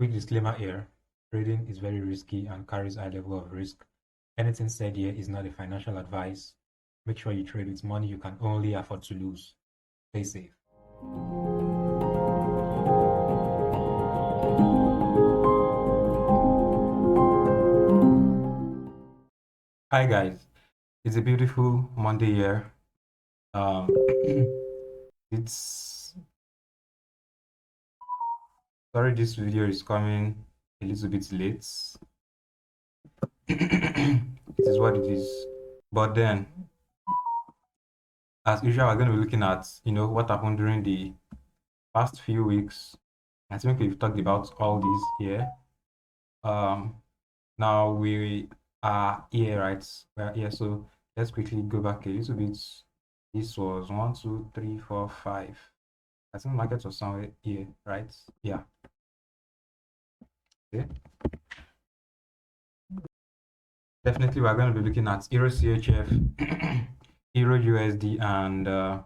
Quick disclaimer here, trading is very risky and carries a high level of risk. Anything said here is not a financial advice. Make sure you trade with money you can only afford to lose. Stay safe. Hi guys, it's a beautiful Monday here. It's sorry this video is coming a little bit late. It is what it is. But then, as usual, we're going to be looking at what happened during the past few weeks. I think we've talked about all these here. Now we are here, right? We're here, so let's quickly go back a little bit. This was 1, 2, 3, 4, 5. I think market was somewhere here, right? Yeah. Okay. Definitely, we're going to be looking at Eurchf, Euro USD, and the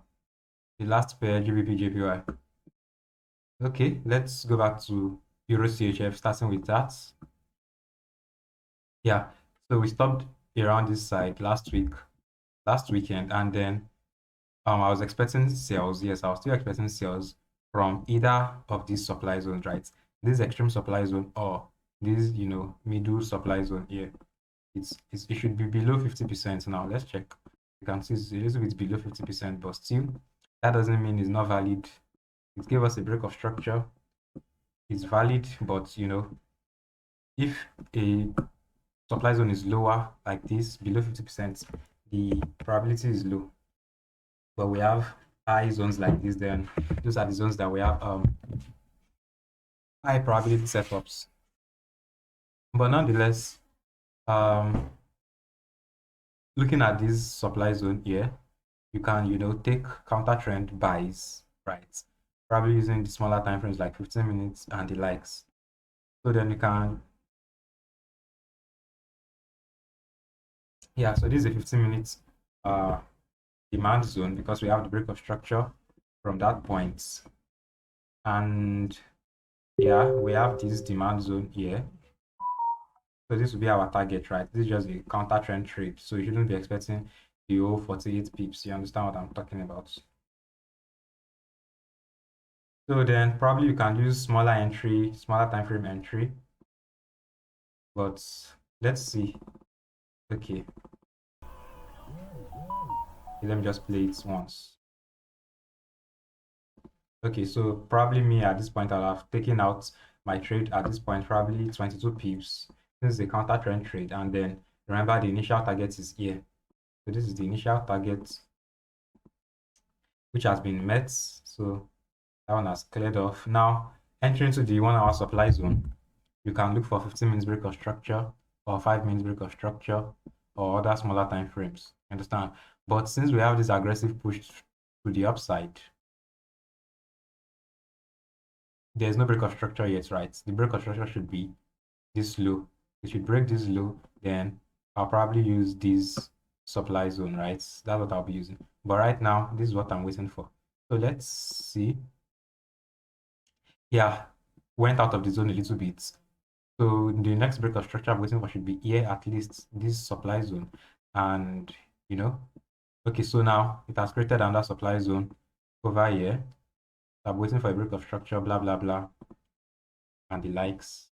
last pair GBP JPY. Okay, let's go back to Eurchf, starting with that. Yeah, so we stopped around this side last weekend, and then I was expecting sales. Yes, I was still expecting sales from either of these supply zones, right? This extreme supply zone or this, middle supply zone here. It should be below 50% now. Let's check. You can see it's a little bit below 50%, but still, that doesn't mean it's not valid. It gave us a break of structure. It's valid, but if a supply zone is lower like this, below 50%, the probability is low. But we have high zones like this, then those are the zones that we have high probability setups. But nonetheless, looking at this supply zone here, you can take counter trend buys, right? Probably using the smaller time frames like 15 minutes and the likes. So then you can, yeah, so this is a 15 minutes demand zone because we have the break of structure from that point. And yeah, we have this demand zone here. So this will be our target, right? This is just a counter trend trade. So you shouldn't be expecting the whole 48 pips. You understand what I'm talking about? So then probably you can use smaller time frame entry. But let's see. Okay. Let me just play it once. Okay, so probably me at this point, I'll have taken out my trade at this point, probably 22 pips. This is a counter trend trade. And then remember the initial target is here. So this is the initial target, which has been met. So that one has cleared off. Now, entering into the 1 hour supply zone, you can look for 15 minutes break of structure or 5 minutes break of structure or other smaller time frames. Understand? But since we have this aggressive push to the upside, there's no break of structure yet, right? The break of structure should be this low. It should break this low, then I'll probably use this supply zone, right? That's what I'll be using. But right now, this is what I'm waiting for. So let's see. Yeah, went out of the zone a little bit. So the next break of structure I'm waiting for should be here, at least this supply zone. And okay, so now it has created another supply zone over here. I'm waiting for a break of structure, blah blah blah, and the likes.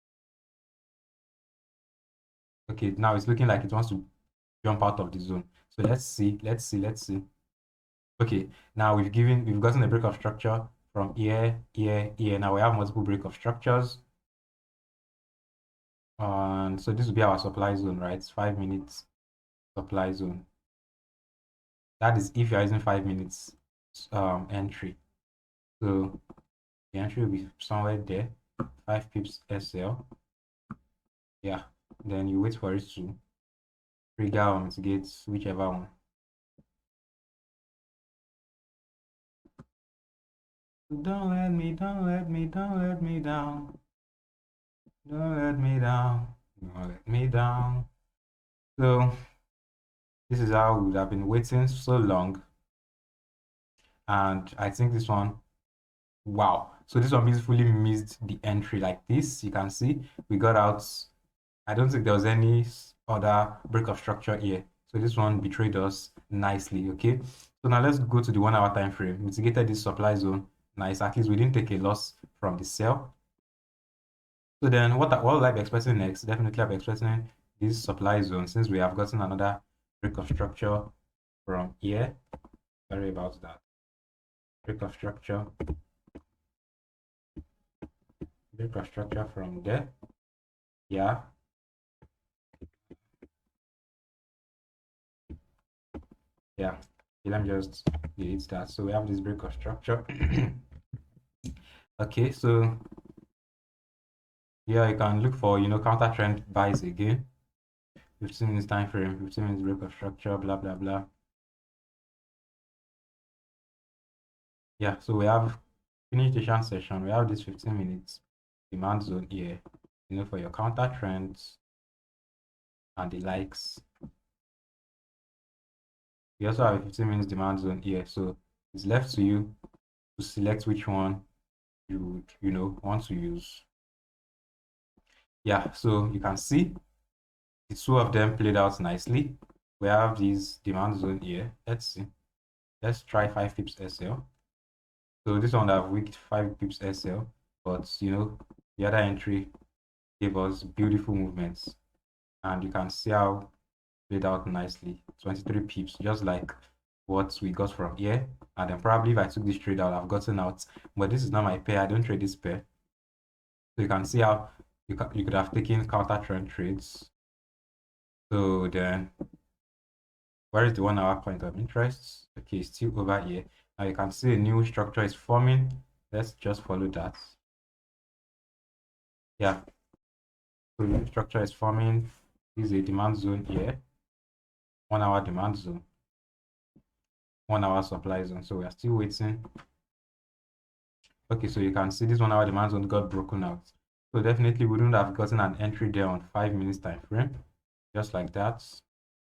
Okay, now it's looking like it wants to jump out of the zone. So let's see. Okay, now we've gotten a break of structure from here. Now we have multiple break of structures. And so this will be our supply zone, right? It's 5 minutes supply zone. That is if you're using 5 minutes entry. So the entry will be somewhere there, 5 pips SL. Yeah, then you wait for it to trigger or mitigate whichever one. Don't let me down. Don't let me down. So this is how we would have been waiting so long. And I think this one, wow. So this one beautifully missed the entry like this. You can see we got out. I don't think there was any other break of structure here. So this one betrayed us nicely. Okay. So now let's go to the 1 hour time frame. Mitigated this supply zone. Nice. At least we didn't take a loss from the sell. So then what will I be expecting next? Definitely I'll be expecting this supply zone since we have gotten another break of structure from here. Sorry about that. Break of structure. Break of structure from there. Yeah. Yeah. Let me just delete that. So we have this break of structure. Okay, so yeah, you can look for counter trend buys again. 15 minutes time frame, 15 minutes break of structure, blah blah blah. Yeah, so we have finished the chance session. We have this 15 minutes demand zone here, for your counter trends and the likes. We also have a 15 minutes demand zone here, so it's left to you to select which one you would want to use. Yeah, so you can see the two of them played out nicely. We have this demand zone here. Let's see. Let's try 5 pips SL. So this one I've wicked 5 pips SL, but the other entry gave us beautiful movements, and you can see how played out nicely. 23 pips, just like what we got from here. And then probably if I took this trade out, I've gotten out. But this is not my pair. I don't trade this pair. So you can see how you could have taken counter trend trades. So then, where is the 1 hour point of interest? Okay, it's still over here. Now you can see a new structure is forming. Let's just follow that. Yeah. So new structure is forming. This is a demand zone here. 1 hour demand zone. 1 hour supply zone. So we are still waiting. Okay, so you can see this 1 hour demand zone got broken out. So definitely we wouldn't have gotten an entry there on 5 minutes time frame, just like that,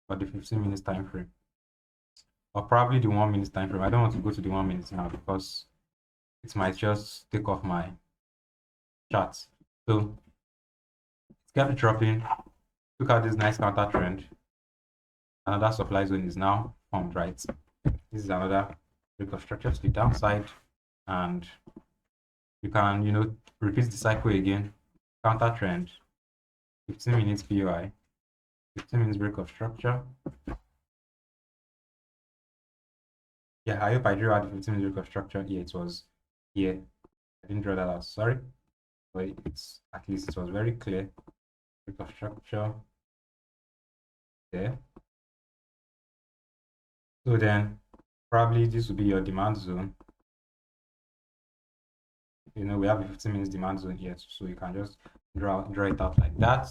or the 15 minutes time frame, or probably the 1 minute time frame. I don't want to go to the 1 minute now because it might just take off my chart. So it's kept dropping. Look at this nice counter trend. Another supply zone is now formed, right? This is another break of structure to the downside, and you can repeat the cycle again. Counter trend, 15 minutes POI, 15 minutes break of structure. Yeah, I hope I drew out the 15 minutes break of structure. Yeah, it was here. I didn't draw that out, sorry. But it's at least it was very clear. Break of structure there. So then probably this will be your demand zone. We have a 15 minutes demand zone here, so you can just draw it out like that.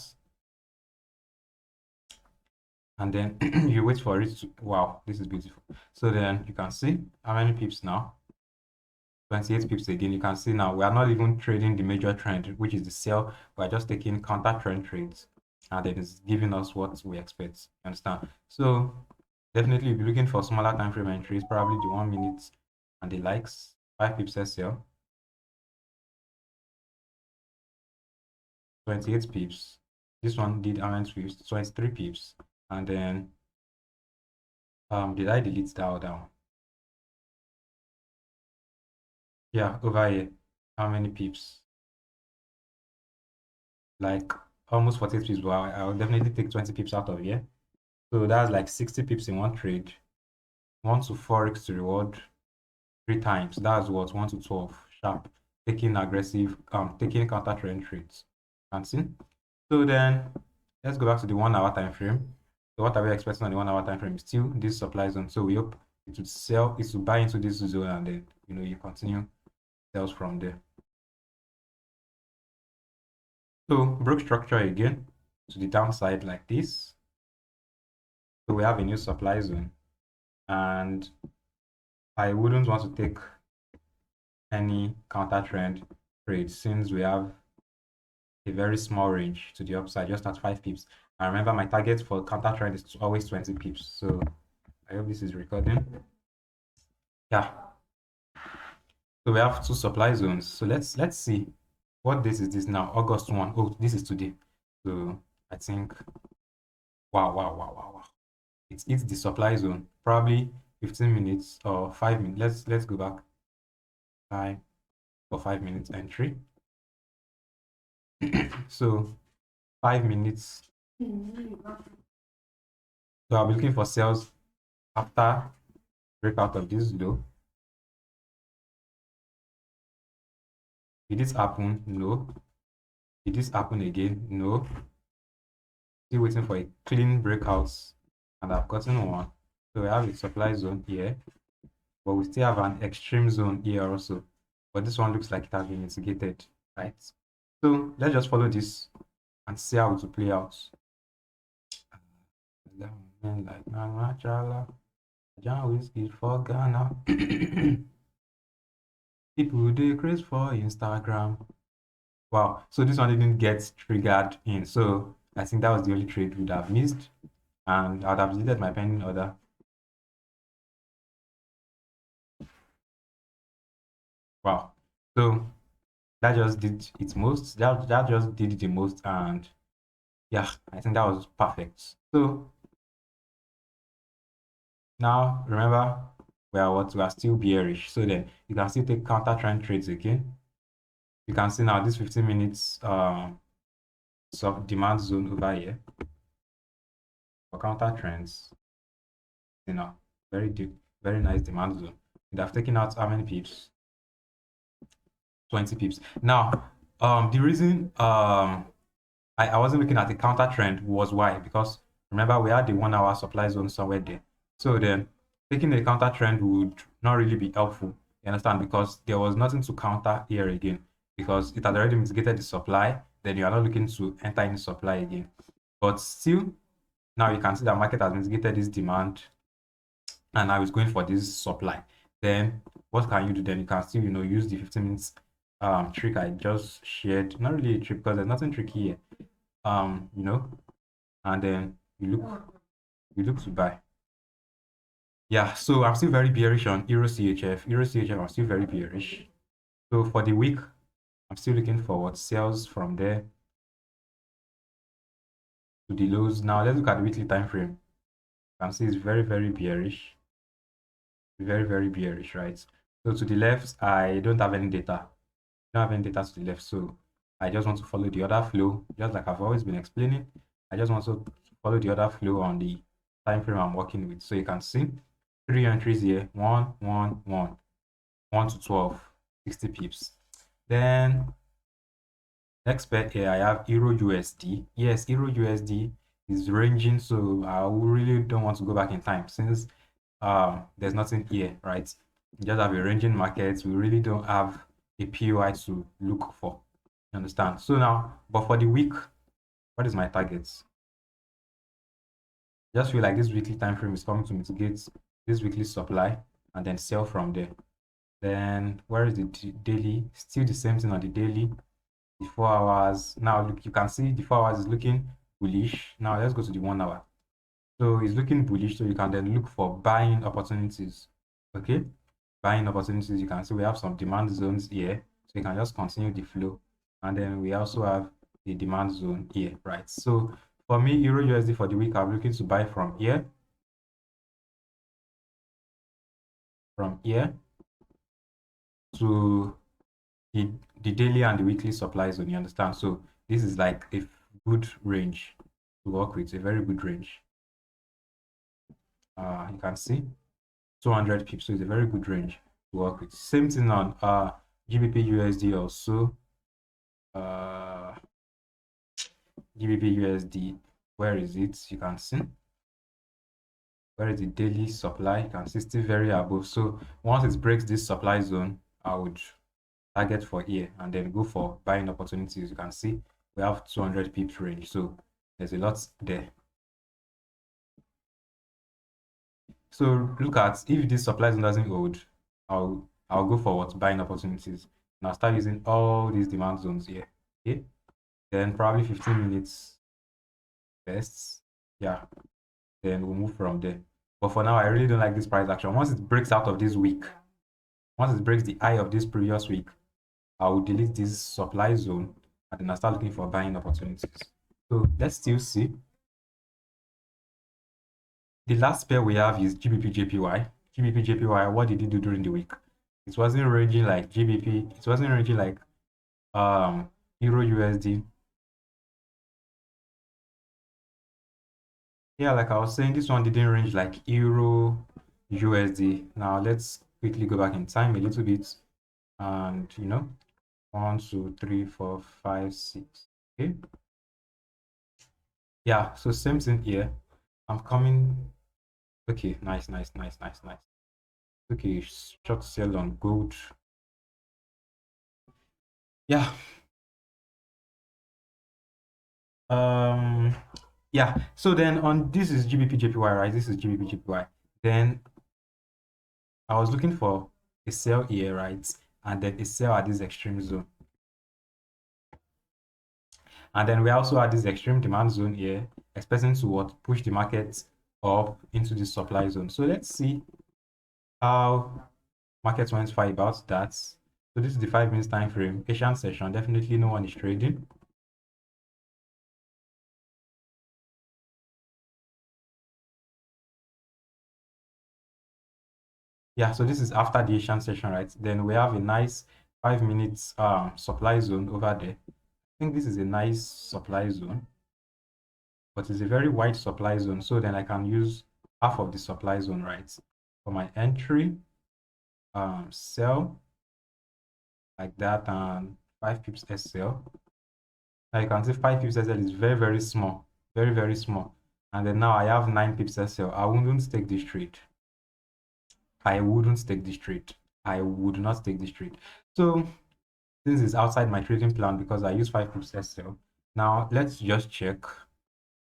And then you wait for it to, wow, this is beautiful. So then you can see how many pips now. 28 pips again. You can see now we are not even trading the major trend, which is the sell. We're just taking counter trend trades, and then it's giving us what we expect. You understand? So definitely if you're looking for smaller time frame entries, probably the 1 minute and the likes. 5 pips SL, 28 pips. This one did amount to 23 pips, and then did I delete that down? Yeah, over here. How many pips? Like almost 48 pips. Well, I'll definitely take 20 pips out of here. So that's like 60 pips in one trade. 1 to FOREX to reward 3 times. That's what 1 to 12 sharp. Taking aggressive, taking counter trend trades. Can see? So then let's go back to the 1 hour time frame. So what are we expecting on the 1 hour time frame? Still this supply zone. So we hope it would sell, it would buy into this zone, and then you continue sales from there. So broke structure again to the downside like this. So we have a new supply zone, and I wouldn't want to take any counter trend trade since we have a very small range to the upside, just at 5 pips. And remember, my target for counter trend is always 20 pips. So I hope this is recording. Yeah. So we have two supply zones. So let's see what this is this now. August 1. Oh, this is today. So I think wow. It's the supply zone. Probably 15 minutes or 5 minutes. Let's go back. Time for 5 minutes entry. So 5 minutes. So I'll be looking for sales after breakout of this low. Did this happen? No. Did this happen again? No. Still waiting for a clean breakout, and I've gotten one. So we have a supply zone here, but we still have an extreme zone here also. But this one looks like it has been mitigated, right? So let's just follow this and see how it will play out. Like John Whiskey for Ghana. People decrease for Instagram. Wow, so this one didn't get triggered in. So I think that was the only trade we would have missed. And I would have deleted my pending order. Wow. So that just did its most. That just did the most. And yeah, I think that was perfect. So now remember we are still bearish. So then you can still take counter trend trades again. You can see now this 15 minutes sub demand zone over here for counter trends. You know, very deep, very nice demand zone. They have taken out how many pips? 20 pips. Now, the reason I wasn't looking at the counter trend was why? Because remember we had the 1 hour supply zone somewhere there. So then taking the counter trend would not really be helpful. You understand? Because there was nothing to counter here again. Because it had already mitigated the supply, then you are not looking to enter any supply again. But still, now you can see that market has mitigated this demand, and now it's going for this supply. Then what can you do? Then you can still, use the 15 minutes trick I just shared. Not really a trick because there's nothing tricky here. And then you look to buy. Yeah, so I'm still very bearish on Eurchf. Eurchf, I'm still very bearish. So for the week, I'm still looking forward sales from there to the lows. Now let's look at the weekly time frame. You can see it's very, very bearish. Very bearish, right? So to the left, I don't have any data. I don't have any data to the left, so I just want to follow the other flow, just like I've always been explaining. I just want to follow the other flow on the time frame I'm working with. So you can see 3 entries here: 1, 1, 1, 1 to 12, 60 pips. Then next pair here, I have Euro USD. Yes, Euro USD is ranging, so I really don't want to go back in time since there's nothing here, right? We just have a ranging market. We really don't have a POI to look for. You understand? So now, but for the week, what is my target? Just feel like this weekly time frame is coming to mitigate this weekly supply and then sell from there. Then where is the daily? Still the same thing on the daily. The 4 hours. Now look, you can see the 4 hours is looking bullish. Now let's go to the 1 hour. So it's looking bullish, so you can then look for buying opportunities. Okay, buying opportunities. You can see we have some demand zones here, so you can just continue the flow, and then we also have the demand zone here, right? So for me, Euro USD for the week, I'm looking to buy from here, to the daily and the weekly supply zone. You understand? So this is like a good range to work with, a very good range. You can see 200 pips, so it's a very good range to work with. Same thing on GBP USD also. GBP USD, where is it? You can see where is the daily supply. You can see still very above. So once it breaks this supply zone, I would target for here and then go for buying opportunities. You can see we have 200 pips range, so there's a lot there. So look at, if this supply zone doesn't hold, I'll go for what? Buying opportunities. And I'll start using all these demand zones here. Okay. Then probably 15 minutes best. Yeah. Then we'll move from there. But for now, I really don't like this price action. Once it breaks out of this week, Once it breaks the high of this previous week, I will delete this supply zone and then I'll start looking for buying opportunities. So let's still see. The last pair we have is GBP JPY. GBP JPY, what did it do during the week? It wasn't ranging like GBP, it wasn't ranging like Euro USD. Yeah, like I was saying, this one didn't range like Euro USD. Now let's quickly go back in time a little bit and 1, 2, 3, 4, 5, 6. Okay. Yeah, so same thing here. I'm coming. Okay, nice. Okay, short sell on gold. Yeah. Yeah. So then on this is GBP JPY, right? This is GBP JPY. Then I was looking for a sell here, right? And then a sell at this extreme zone. And then we also had this extreme demand zone here, expecting to what push the market up into the supply zone. So let's see how markets went far about that. So this is the 5 minutes time frame. Asian session, definitely no one is trading. Yeah, so this is after the Asian session, right? Then we have a nice 5 minutes supply zone over there. I think this is a nice supply zone, but it's a very wide supply zone. So then I can use half of the supply zone, right? For my entry, sell like that, and 5 pips SL. Now you can see 5 pips SL is very, very small, very, very small. And then now I have 9 pips SL. I wouldn't take this trade. I wouldn't take this trade. I would not take this trade. So this is outside my trading plan because I use 5 pips SL. Now let's just check.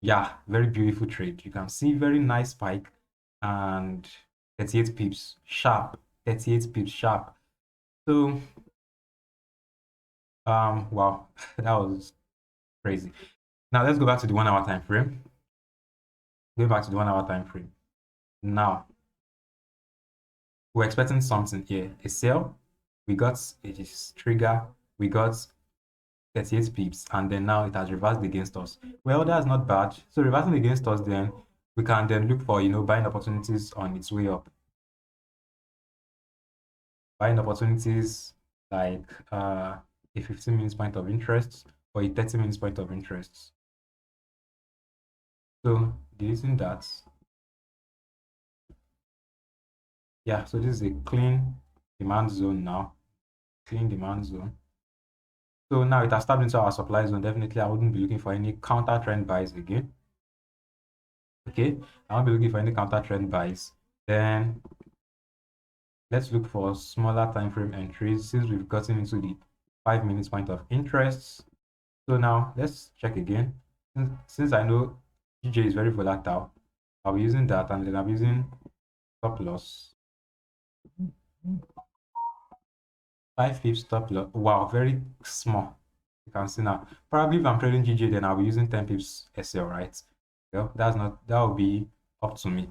Yeah, very beautiful trade. You can see very nice spike and 38 pips sharp. 38 pips sharp. So wow, that was crazy. Now let's go back to the 1 hour time frame. Go back to the 1 hour time frame. Now we're expecting something here. A sell. We got a trigger. We got 38 pips, and then now it has reversed against us. Well, that's not bad. So reversing against us, then we can then look for buying opportunities on its way up. Buying opportunities like a 15 minutes point of interest or a 30 minutes point of interest. So deleting that. Yeah, so this is a clean demand zone now. Clean demand zone. So now it has tapped into our supply zone. Definitely, I wouldn't be looking for any counter trend buys again. Okay, I won't be looking for any counter trend buys. Then let's look for smaller time frame entries since we've gotten into the 5 minutes point of interest. So now let's check again. Since I know GJ is very volatile, I'll be using that, and then I'm using stop loss. 5 pips stop loss. Wow, very small. You can see now. Probably if I'm trading GJ, then I'll be using 10 pips SL, right? Well, that will be up to me.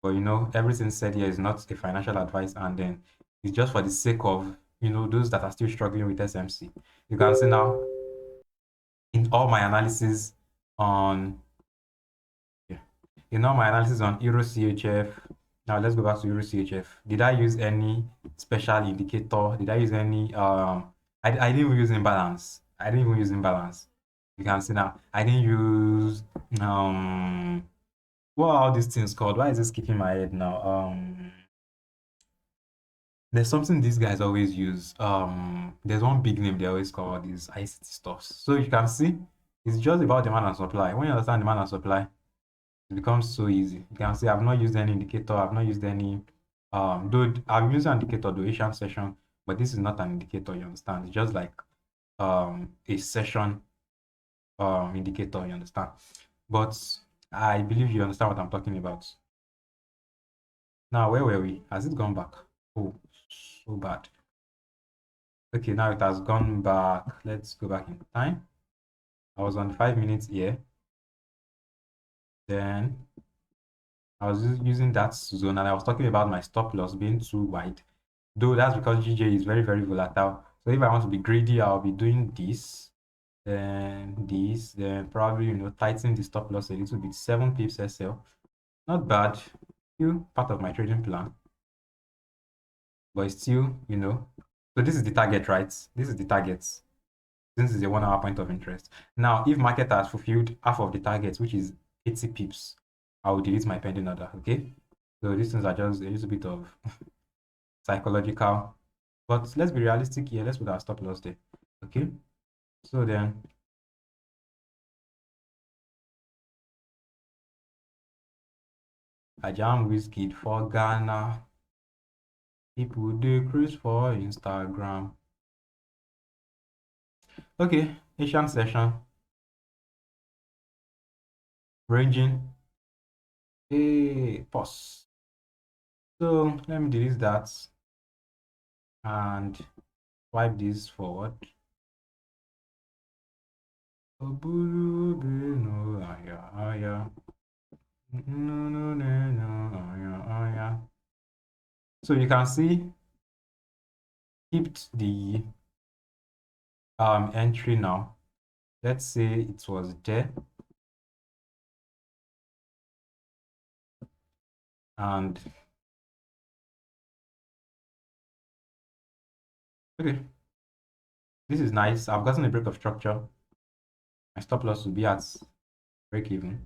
But everything said here is not a financial advice, and then it's just for the sake of those that are still struggling with SMC. You can see now in all my analysis on Euro CHF. Now let's go back to Euro CHF. Did I use any special indicator? Did I use any I didn't even use imbalance. I didn't even use imbalance. You can see now I didn't use what are all these things called? Why is this skipping my head now? There's something these guys always use. There's one big name they always call these ICT stuffs. So you can see it's just about demand and supply. When you understand demand and supply, it becomes so easy. You can see I've not used any indicator, I've not used any though I've used an indicator, the Asian session, but this is not an indicator, you understand? It's just like a session indicator, you understand? But I believe you understand what I'm talking about. Now, where were we? Has it gone back? Oh, so bad. Okay, now it has gone back. Let's go back in time. I was on 5 minutes here. Then I was using that zone, and I was talking about my stop loss being too wide. Though that's because GJ is very, very volatile. So if I want to be greedy, I'll be doing this, then probably, tighten the stop loss a little bit. 7 pips SL. Not bad. Still part of my trading plan. But it's still, So this is the target, right? This is the target. This is a 1 hour point of interest. Now, if market has fulfilled half of the target, which is 80 pips, I will delete my pending order. Okay. So these things are just a little bit of psychological. But let's be realistic here. Let's put our stop loss there. Okay. So then I jam whiskey for Ghana. People decrease for Instagram. Okay, Asian session. Ranging. Hey, pause. So let me delete that and swipe this forward. So you can see kept the entry now. Let's say it was there, and okay, this is nice. I've gotten a break of structure. My stop loss will be at break even.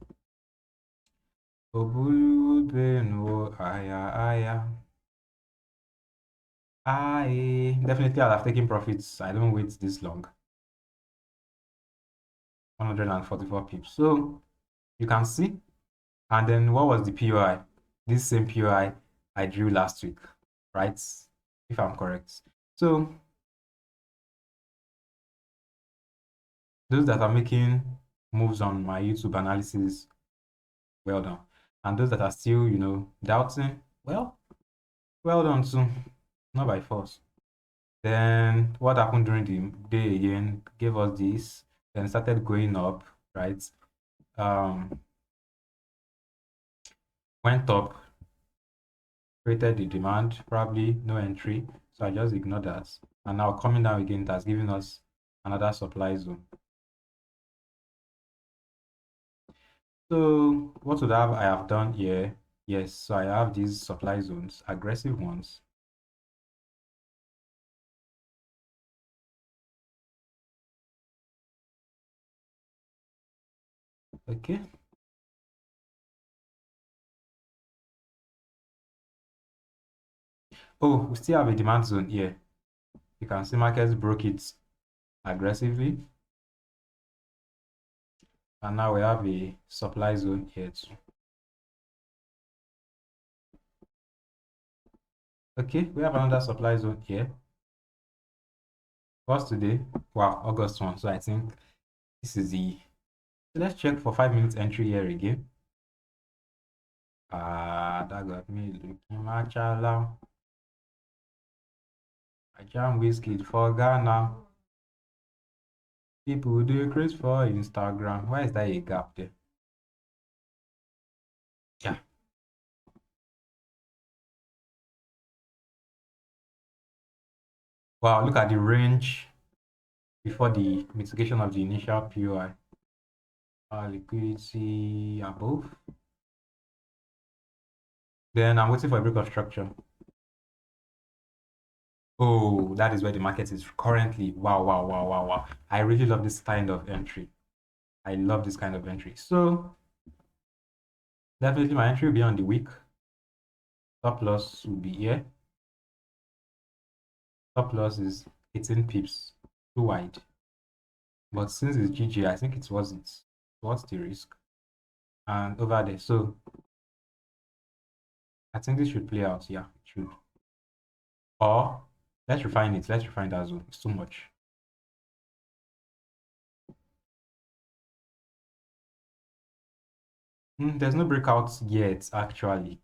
Definitely I'll have taken profits. I don't wait this long. 144 pips. So you can see. And then what was the POI? This same POI I drew last week, right? If I'm correct. So those that are making moves on my YouTube analysis, well done. And those that are still, doubting, well done too. Not by force. Then what happened during the day again gave us this, then started going up, right? Went up, created the demand, probably no entry. So I just ignore that. And now coming down again, that's giving us another supply zone. So what would I have done here? Yes, so I have these supply zones, aggressive ones. Okay. Oh, we still have a demand zone here. You can see markets broke it aggressively. And now we have a supply zone here too. Okay, we have another supply zone here. What's today? Wow, August 1. So I think this is the. So let's check for 5 minutes entry here again. That got me looking machala. I jam whiskey for Ghana. People do create for Instagram. Why is that a gap there? Yeah. Wow, look at the range before the mitigation of the initial POI. Liquidity above. Then I'm waiting for a break of structure. Oh, that is where the market is currently. Wow, wow, wow, wow, wow. I really love this kind of entry. I love this kind of entry. So definitely my entry will be on the week. Stop loss will be here. Stop loss is 18 pips, too wide. But since it's GG, I think it's worth it. What's the risk? And over there. So I think this should play out. Yeah, it should. Or let's refine it. Let's refine that zone. It's too much. There's no breakout yet, actually.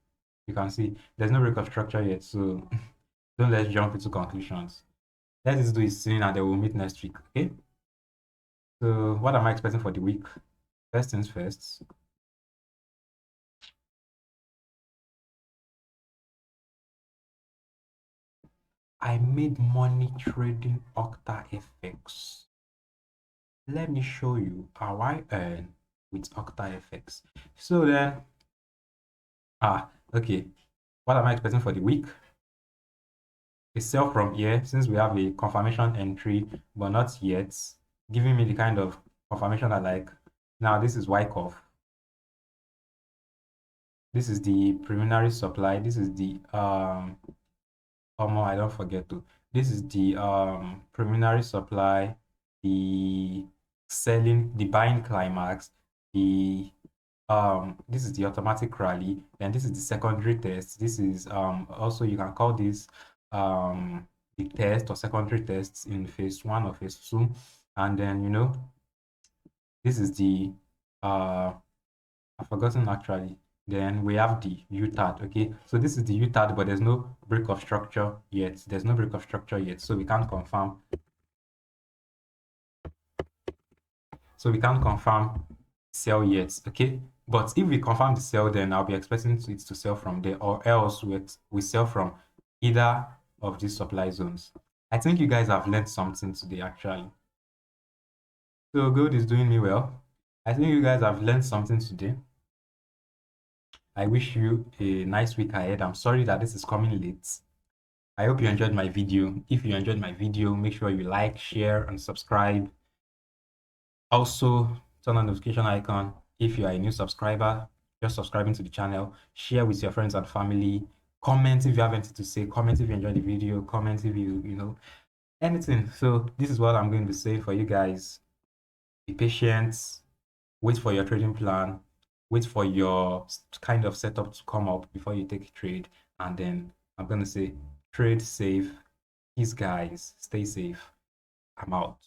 You can see there's no break of structure yet. So don't let's jump into conclusions. Let's do it soon and then we'll meet next week. Okay. So what am I expecting for the week? First things first. I made money trading OctaFX. Let me show you how I earn with OctaFX. So then, okay, what am I expecting for the week? A sell from here, since we have a confirmation entry, but not yet, giving me the kind of confirmation I like. Now, this is WYCKOFF. This is the preliminary supply. This is the I don't forget to. This is the preliminary supply, the buying climax, the this is the automatic rally, and this is the secondary test. This is also, you can call this the test or secondary tests in phase 1 or phase 2. And then, this is the I've forgotten actually. Then we have the UTAD. Okay, so this is the UTAD, but there's no break of structure yet. There's no break of structure yet, so we can't confirm. So we can't confirm sell yet. Okay, but if we confirm the sell, then I'll be expecting it to sell from there, or else we sell from either of these supply zones. I think you guys have learned something today actually. So gold is doing me well. I think you guys have learned something today. I wish you a nice week ahead. I'm sorry that this is coming late. I hope you enjoyed my video. If you enjoyed my video, make sure you like, share, and subscribe. Also, turn on the notification icon if you are a new subscriber, just subscribing to the channel. Share with your friends and family. Comment if you have anything to say. Comment if you enjoyed the video. Comment if you know, anything. So this is what I'm going to say for you guys. Be patient. Wait for your trading plan. Wait for your kind of setup to come up before you take a trade. And then I'm going to say, trade safe. Peace, guys. Stay safe. I'm out.